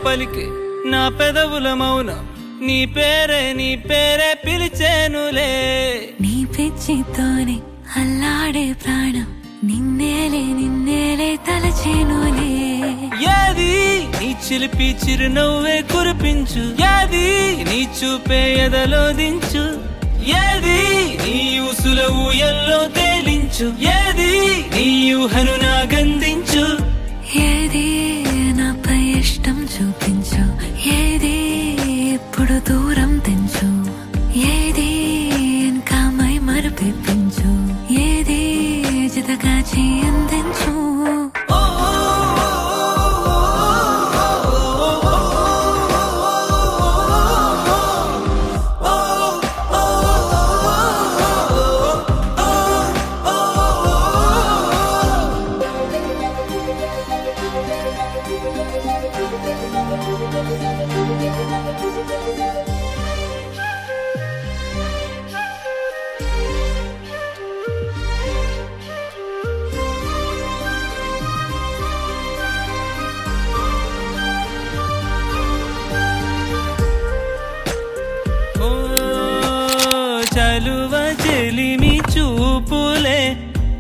పలికే నా పెదవుల మౌనం నీ పేరే పిలిచేనులే. నీ పిచ్చితోనే అల్లాడే ప్రాణం నిన్నేలే తలచేనులే. ఏది నీ చిలిపి చిరునవ్వే కురిపించు, ఏది నీ చూపే ఎదలో దించు, ఏది నీ ఊసుల ఊయల్లో తేలించు, ఏది నీ ఊహను నాగందించు. ఏది నాపై ఇష్టం చూపించు, ఏది ఎప్పుడు దూరం తెంచు, ఏది ఇంకా మై మరుపించు, ఏది జతగా చేయందించు. చలువ చెలిమి చూపులే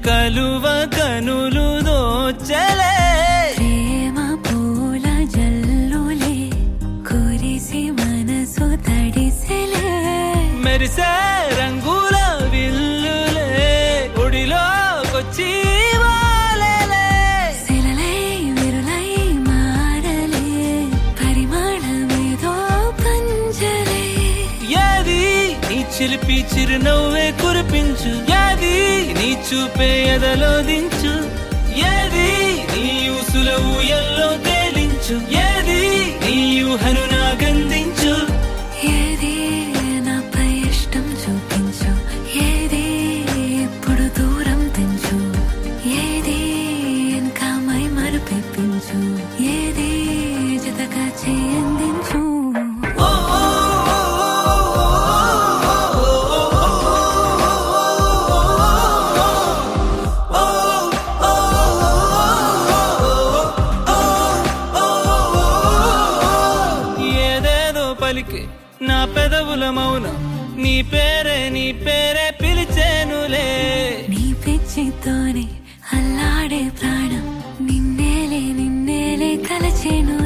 కలువ కనులు దోచలే. ప్రేమ పూల జల్లులే కురిసి మనసు తడిసెలే. మెరిసే రంగుల విల్లులే ఒడిలోకొచ్చి వాలేలే. శిలలై విరులై మారలే పరిమాణమేదో పంజలే. ఏది నీ చిలిపి చిరునవ్వే కురిపించు, ఏది నీ చూపే ఎదలో దించు, ఏది నీ ఊసుల ఊయల్లో తేలించు, ఏది నీ ఊహను నాగందించు. ఏది నాపై ఇష్టం చూపించు, ఏది ఎప్పుడు దూరం తెంచు, ఏది ఇంకా మై మరుపించు, ఏది జతగా చేయందించు. పలికే నా పెదవుల మౌనం నీ పేరే పిలిచేనులే. నీ పిచ్చితోనే అల్లాడే ప్రాణం నిన్నేలే తలచేను.